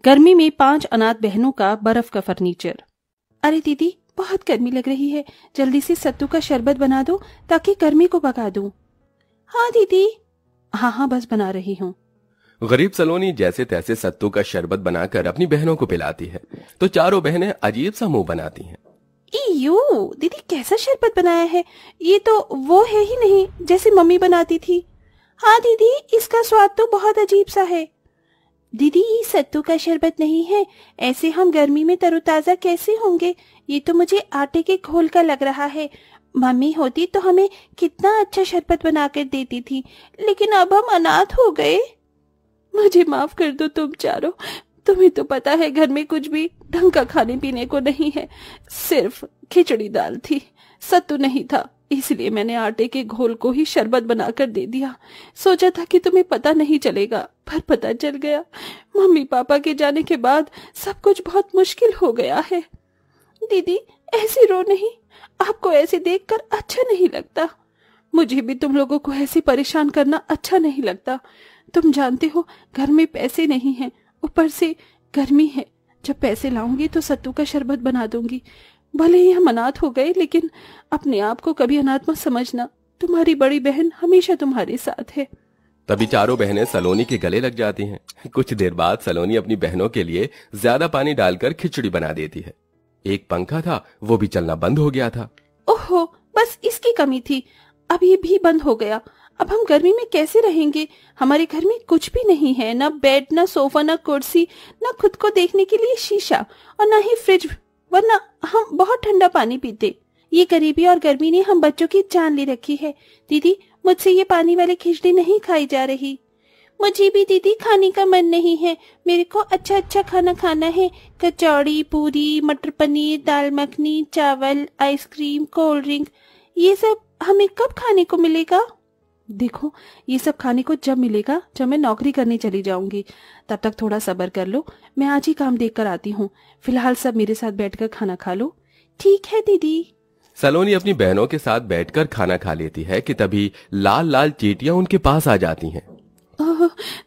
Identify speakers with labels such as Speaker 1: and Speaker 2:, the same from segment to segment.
Speaker 1: गर्मी में 5 अनाथ बहनों का बर्फ का फर्नीचर। अरे दीदी, बहुत गर्मी लग रही है, जल्दी से सत्तू का शरबत बना दो ताकि गर्मी को भगा दूं। हाँ दीदी। हाँ बस बना रही हूँ।
Speaker 2: गरीब सलोनी जैसे तैसे सत्तू का शरबत बनाकर अपनी बहनों को पिलाती है तो चारों बहनें अजीब सा मुंह बनाती हैं।
Speaker 1: इयो, दीदी कैसा शरबत बनाया है, ये तो वो है ही नहीं जैसे मम्मी बनाती थी। हाँ दीदी, इसका स्वाद तो बहुत अजीब सा है। दीदी, ये सत्तू का शरबत नहीं है, ऐसे हम गर्मी में तरोताजा कैसे होंगे, ये तो मुझे आटे के घोल का लग रहा है। मम्मी होती तो हमें कितना अच्छा शरबत बना कर देती थी, लेकिन अब हम अनाथ हो गए। मुझे माफ कर दो तुम चारों, तुम्हें तो पता है घर में कुछ भी ढंग का खाने पीने को नहीं है, सिर्फ खिचड़ी दाल थी, सत्तू नहीं था, इसलिए मैंने आटे के घोल को ही शरबत बनाकर दे दिया। सोचा था कि तुम्हें पता नहीं चलेगा, पर पता चल गया। मम्मी पापा के जाने के बाद सब कुछ बहुत मुश्किल हो गया है। दीदी ऐसे रो नहीं, आपको ऐसे देखकर अच्छा नहीं लगता। मुझे भी तुम लोगों को ऐसे परेशान करना अच्छा नहीं लगता। तुम जानते हो घर में पैसे नहीं हैं, ऊपर से गर्मी है। जब पैसे लाऊंगी तो सत्तू का शरबत बना दूंगी। भले ही हम अनाथ हो गए, लेकिन अपने आप को कभी अनाथ मत समझना। तुम्हारी बड़ी बहन हमेशा तुम्हारे साथ है।
Speaker 2: तभी चारों बहनें सलोनी के गले लग जाती हैं। कुछ देर बाद सलोनी अपनी बहनों के लिए ज्यादा पानी डालकर खिचड़ी बना देती है। एक पंखा था, वो भी चलना बंद हो गया था।
Speaker 1: ओहो, बस इसकी कमी थी, अब ये भी बंद हो गया। अब हम गर्मी में कैसे रहेंगे? हमारे घर में कुछ भी नहीं है, ना बेड, ना सोफा, ना कुर्सी, ना खुद को देखने के लिए शीशा, और ना ही फ्रिज, वरना हम बहुत ठंडा पानी पीते। ये गरीबी और गर्मी ने हम बच्चों की जान ले रखी है। दीदी, मुझसे ये पानी वाली खिचड़ी नहीं खाई जा रही। मुझे भी दीदी खाने का मन नहीं है, मेरे को अच्छा अच्छा खाना खाना है। कचौड़ी, पूरी, मटर पनीर, दाल मखनी, चावल, आइसक्रीम, कोल्ड ड्रिंक, ये सब हमें कब खाने को मिलेगा? देखो, ये सब खाने को जब मिलेगा जब मैं नौकरी करने चली जाऊंगी। तब तक थोड़ा सब्र कर लो, मैं आज ही काम देख कर आती हूँ। फिलहाल सब मेरे साथ बैठकर खाना खा लो। ठीक है दीदी।
Speaker 2: सलोनी अपनी बहनों के साथ बैठकर खाना खा लेती है कि तभी लाल लाल चींटियां उनके पास आ जाती हैं।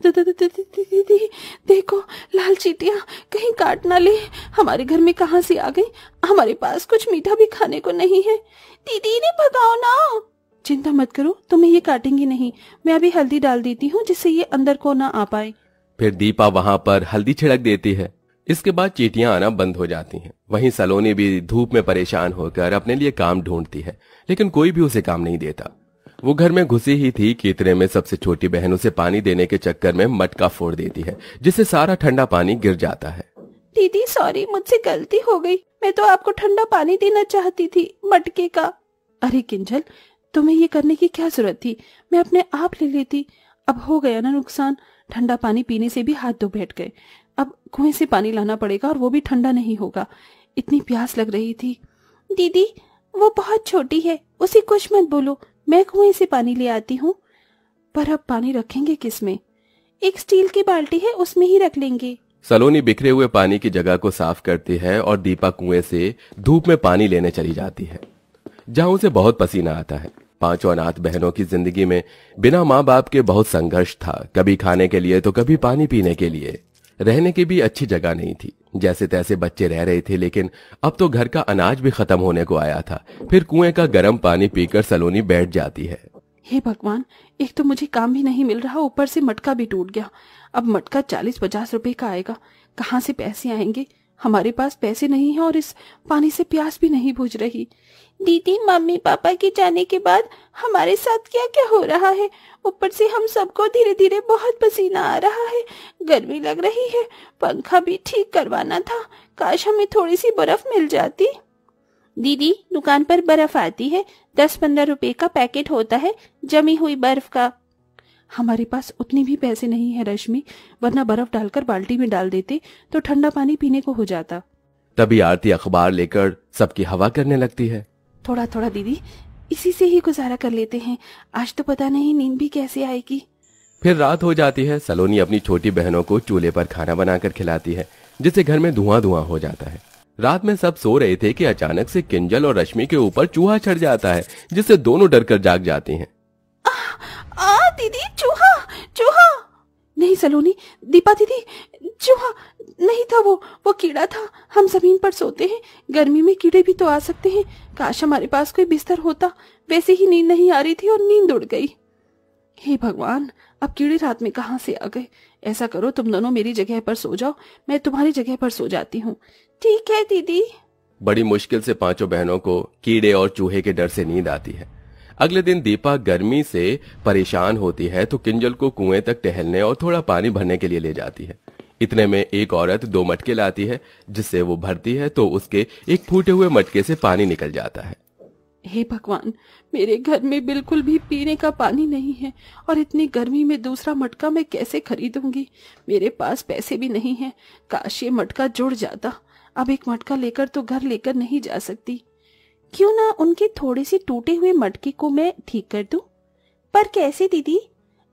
Speaker 1: दीदी देखो, लाल चींटियां कहीं काट ना ले। हमारे घर में कहाँ से आ गई? हमारे पास कुछ मीठा भी खाने को नहीं है। दीदी इन्हें भगाओ ना। चिंता मत करो, तुम्हें ये काटेंगी नहीं। मैं अभी हल्दी डाल देती हूँ जिससे ये अंदर को ना आ पाए।
Speaker 2: फिर दीपा वहां पर हल्दी छिड़क देती है। इसके बाद चींटियां आना बंद हो जाती हैं। वहीं सलोनी भी धूप में परेशान होकर अपने लिए काम ढूंढती है, लेकिन कोई भी उसे काम नहीं देता। वो घर में घुसी ही थी कि इतने में सबसे छोटी बहन उसे पानी देने के चक्कर में मटका फोड़ देती है, जिससे सारा ठंडा पानी गिर जाता है।
Speaker 1: दीदी सॉरी, मुझसे गलती हो गई। मैं तो आपको ठंडा पानी देना चाहती थी, मटके का। अरे किंजल, तुम्हें ये करने की क्या जरूरत थी? मैं अपने आप ले लेती। अब हो गया ना नुकसान। ठंडा पानी पीने से भी हाथ धो बैठ गए। अब कुएं से पानी लाना पड़ेगा और वो भी ठंडा नहीं होगा। इतनी प्यास लग रही थी। दीदी वो बहुत छोटी है, उसे कुछ मत बोलो, मैं कुएं से पानी ले आती हूँ। पर अब पानी रखेंगे किसमें? एक स्टील की बाल्टी है, उसमें ही रख लेंगे।
Speaker 2: सलोनी बिखरे हुए पानी की जगह को साफ करती है और दीपा कुएं से धूप में पानी लेने चली जाती है, जहां उसे बहुत पसीना आता है। पांचों अनाथ बहनों की जिंदगी में बिना माँ बाप के बहुत संघर्ष था, कभी खाने के लिए तो कभी पानी पीने के लिए। रहने की भी अच्छी जगह नहीं थी, जैसे तैसे बच्चे रह रहे थे, लेकिन अब तो घर का अनाज भी खत्म होने को आया था। फिर कुएं का गर्म पानी पीकर सलोनी बैठ जाती है।
Speaker 1: हे भगवान, एक तो मुझे काम भी नहीं मिल रहा, ऊपर से मटका भी टूट गया। अब मटका 40-50 रुपए का आएगा, कहाँ से पैसे आएंगे? हमारे पास पैसे नहीं है और इस पानी से प्यास भी नहीं बुझ रही। दीदी, मम्मी पापा के जाने के बाद हमारे साथ क्या क्या हो रहा है? ऊपर से हम सबको धीरे धीरे बहुत पसीना आ रहा है, गर्मी लग रही है, पंखा भी ठीक करवाना था। काश हमें थोड़ी सी बर्फ मिल जाती। दीदी, दुकान पर बर्फ आती है, 10-15 रुपए का पैकेट होता है जमी हुई बर्फ का। हमारे पास उतनी भी पैसे नहीं है रश्मि, वरना बर्फ डालकर बाल्टी में डाल देते तो ठंडा पानी पीने को हो जाता।
Speaker 2: तभी आरती अखबार लेकर सबकी हवा करने लगती है।
Speaker 1: थोड़ा थोड़ा दीदी, इसी से ही गुजारा कर लेते हैं, आज तो पता नहीं नींद भी कैसे आएगी।
Speaker 2: फिर रात हो जाती है। सलोनी अपनी छोटी बहनों को चूल्हे पर खाना बनाकर खिलाती है, जिससे घर में धुआं धुआं हो जाता है। रात में सब सो रहे थे कि अचानक से किंजल और रश्मि के ऊपर चूहा चढ़ जाता है, जिससे दोनों डरकर जाग जाती हैं।
Speaker 1: दीदी, चूहा चूहा! नहीं सलोनी, दीपा दीदी, चूहा नहीं था, वो कीड़ा था। हम जमीन पर सोते हैं, गर्मी में कीड़े भी तो आ सकते हैं। काश हमारे पास कोई बिस्तर होता। वैसे ही नींद नहीं आ रही थी और नींद उड़ गई। हे भगवान, अब कीड़े रात में कहाँ से आ गए। ऐसा करो, तुम दोनों मेरी जगह पर सो जाओ, मैं तुम्हारी जगह पर सो जाती हूँ। ठीक है दीदी।
Speaker 2: बड़ी मुश्किल से पांचों बहनों को कीड़े और चूहे के डर से नींद आती है। अगले दिन दीपा गर्मी से परेशान होती है तो किंजल को कुएं तक टहलने और थोड़ा पानी भरने के लिए ले जाती है। इतने में एक औरत 2 मटके लाती है, जिससे वो भरती है तो उसके एक फूटे हुए मटके से पानी निकल जाता है।
Speaker 1: हे भगवान, मेरे घर में बिल्कुल भी पीने का पानी नहीं है और इतनी गर्मी में दूसरा मटका मैं कैसे खरीदूंगी। मेरे पास पैसे भी नहीं हैं। काश ये मटका जुड़ जाता। अब एक मटका लेकर तो घर लेकर नहीं जा सकती। क्यों ना उनके थोड़े से टूटे हुए मटके को मैं ठीक कर दूं। पर कैसे दीदी?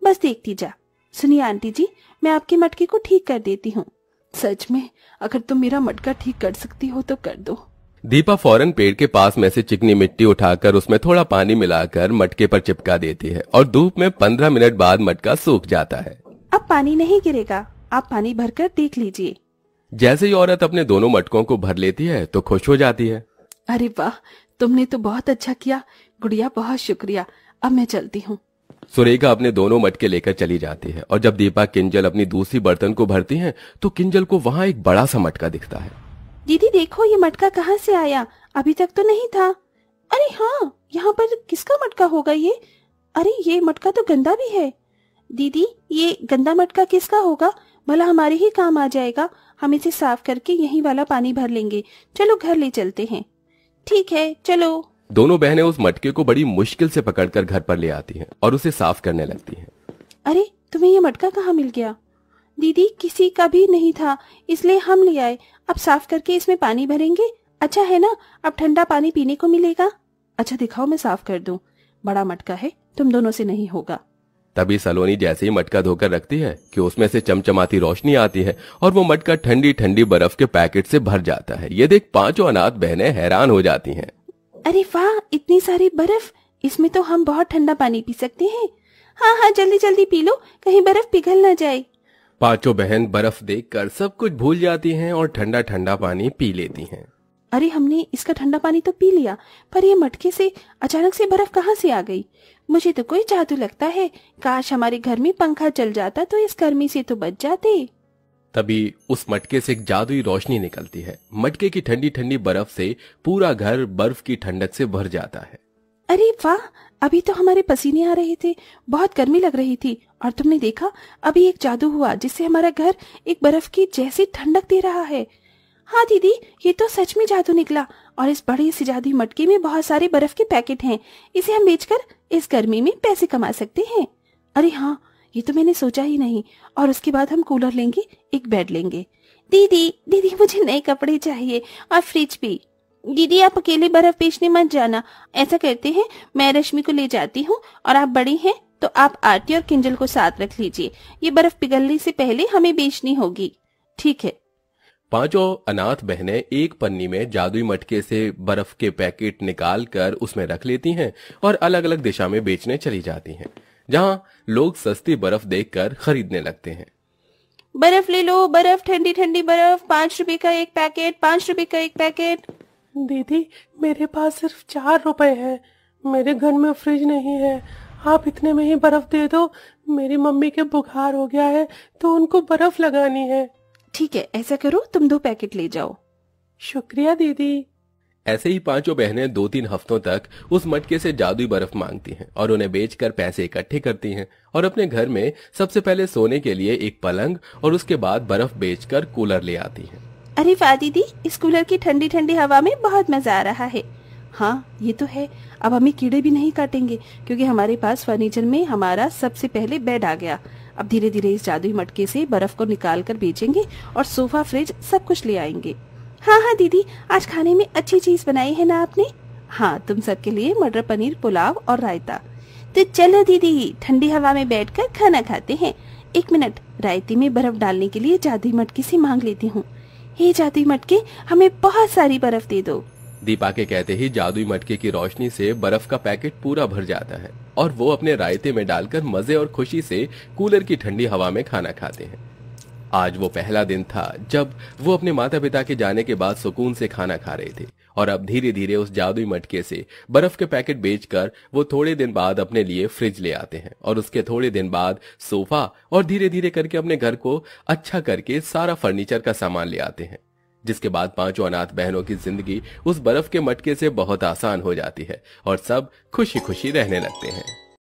Speaker 1: बस देखती जा। सुनिए आंटी जी, मैं आपके मटके को ठीक कर देती हूँ। सच में, अगर तुम मेरा मटका ठीक कर सकती हो तो कर दो।
Speaker 2: दीपा फौरन पेड़ के पास में से चिकनी मिट्टी उठाकर उसमें थोड़ा पानी मिलाकर मटके पर चिपका देती है और धूप में 15 मिनट बाद मटका सूख जाता है।
Speaker 1: अब पानी नहीं गिरेगा, आप पानी भरकर देख लीजिए।
Speaker 2: जैसे ही औरत अपने दोनों मटकों को भर लेती है तो खुश हो जाती है।
Speaker 1: अरे वाह, तुमने तो बहुत अच्छा किया गुड़िया, बहुत शुक्रिया। अब मैं चलती हूँ।
Speaker 2: सुरेखा अपने दोनों मटके लेकर चली जाती है और जब दीपा किंजल अपनी दूसरी बर्तन को भरती है तो किंजल को वहाँ एक बड़ा सा मटका दिखता है।
Speaker 1: दीदी देखो, ये मटका कहाँ से आया? अभी तक तो नहीं था। अरे हाँ, यहाँ पर किसका मटका होगा ये? अरे ये मटका तो गंदा भी है। दीदी, ये गंदा मटका किसका होगा? भला हमारे ही काम आ जाएगा। हम इसे साफ करके यही वाला पानी भर लेंगे। चलो घर ले चलते हैं। ठीक है, चलो।
Speaker 2: दोनों बहनें उस मटके को बड़ी मुश्किल से पकड़कर घर पर ले आती हैं और उसे साफ करने लगती हैं।
Speaker 1: अरे, तुम्हें ये मटका कहाँ मिल गया? दीदी, किसी का भी नहीं था, इसलिए हम ले आए। अब साफ करके इसमें पानी भरेंगे। अच्छा है ना, अब ठंडा पानी पीने को मिलेगा। अच्छा दिखाओ, मैं साफ कर दूं। बड़ा मटका है, तुम दोनों से नहीं होगा।
Speaker 2: तभी सलोनी जैसे ही मटका धोकर रखती है कि उसमें से चमचमाती रोशनी आती है और वो मटका ठंडी ठंडी बर्फ के पैकेट से भर जाता है। ये देख पांचों अनाथ बहनें हैरान हो जाती हैं।
Speaker 1: अरे वाह, इतनी सारी बर्फ! इसमें तो हम बहुत ठंडा पानी पी सकते हैं। हाँ हाँ, जल्दी जल्दी पी लो, कहीं बर्फ पिघल न जाए।
Speaker 2: पांचों बहन बर्फ देखकर सब कुछ भूल जाती हैं और ठंडा ठंडा पानी पी लेती हैं।
Speaker 1: अरे, हमने इसका ठंडा पानी तो पी लिया, पर ये मटके से अचानक से बर्फ कहाँ से आ गई? मुझे तो कोई जादू लगता है। काश हमारे घर में पंखा चल जाता तो इस गर्मी से तो बच जाते।
Speaker 2: तभी उस मटके से एक जादुई रोशनी निकलती है। मटके की ठंडी ठंडी बर्फ से पूरा घर बर्फ की ठंडक से भर जाता है।
Speaker 1: अरे वाह, अभी तो हमारे पसीने आ रहे थे, बहुत गर्मी लग रही थी, और तुमने देखा अभी एक जादू हुआ जिससे हमारा घर एक बर्फ की जैसी ठंडक दे रहा है। हाँ दीदी, ये तो सच में जादू निकला। और इस बड़े से जादुई मटके में बहुत सारे बर्फ के पैकेट हैं। इसे हम बेचकर इस गर्मी में पैसे कमा सकते हैं। अरे हाँ, ये तो मैंने सोचा ही नहीं। और उसके बाद हम कूलर लेंगे, एक बेड लेंगे। दीदी दीदी, मुझे नए कपड़े चाहिए और फ्रिज भी। दीदी, आप अकेले बर्फ बेचने मत जाना। ऐसा करते हैं, मैं रश्मि को ले जाती हूँ और आप बड़ी हैं तो आप आरती और किंजल को साथ रख लीजिए। ये बर्फ पिघलने से पहले हमें बेचनी होगी। ठीक है।
Speaker 2: पांचों अनाथ बहनें एक पन्नी में जादुई मटके से बर्फ के पैकेट निकाल कर उसमें रख लेती हैं और अलग अलग दिशा में बेचने चली जाती हैं, जहां लोग सस्ती बर्फ देखकर खरीदने लगते हैं।
Speaker 1: बर्फ ले लो, बर्फ, ठंडी ठंडी बर्फ, 5 रुपए का एक पैकेट, 5 रुपए का एक पैकेट।
Speaker 3: दीदी, मेरे पास सिर्फ 4 रुपए है। मेरे घर में फ्रिज नहीं है। आप इतने में ही बर्फ दे दो। मेरी मम्मी के बुखार हो गया है तो उनको बर्फ लगानी है।
Speaker 1: ठीक है, ऐसा करो, तुम 2 पैकेट ले जाओ।
Speaker 3: शुक्रिया दीदी।
Speaker 2: ऐसे ही पांचों बहनें 2-3 हफ्तों तक उस मटके से जादुई बर्फ मांगती हैं और उन्हें बेचकर पैसे इकट्ठे करती हैं और अपने घर में सबसे पहले सोने के लिए एक पलंग और उसके बाद बर्फ बेचकर कूलर ले आती हैं।
Speaker 1: अरे वाह दीदी, इस कूलर की ठंडी ठंडी हवा में बहुत मजा आ रहा है। हाँ, ये तो है। अब हमें कीड़े भी नहीं काटेंगे क्योंकि हमारे पास फर्नीचर में हमारा सबसे पहले बेड आ गया। अब धीरे धीरे इस जादुई मटके से बर्फ को निकाल कर बेचेंगे और सोफा, फ्रिज सब कुछ ले आएंगे। हाँ हाँ दीदी, आज खाने में अच्छी चीज बनाई है ना आपने? हाँ, तुम सबके लिए मटर पनीर पुलाव और रायता। तो चलो दीदी, ठंडी हवा में बैठकर खाना खाते हैं। 1 मिनट, रायते में बर्फ डालने के लिए जादुई मटके से मांग लेती हूँ। हे जादुई मटके, हमें बहुत सारी बर्फ दे दो।
Speaker 2: दीपा के कहते ही जादुई मटके की रोशनी से बर्फ का पैकेट पूरा भर जाता है और वो अपने रायते में डालकर मजे और खुशी से कूलर की ठंडी हवा में खाना खाते हैं। आज वो पहला दिन था जब वो अपने माता पिता के जाने के बाद सुकून से खाना खा रहे थे और अब धीरे धीरे उस जादुई मटके से बर्फ के पैकेट बेचकर वो थोड़े दिन बाद अपने लिए फ्रिज ले आते हैं और उसके थोड़े दिन बाद सोफा और धीरे धीरे करके अपने घर को अच्छा करके सारा फर्नीचर का सामान ले आते हैं। जिसके बाद पांचों अनाथ बहनों की जिंदगी उस बर्फ के मटके से बहुत आसान हो जाती है और सब खुशी खुशी रहने लगते हैं।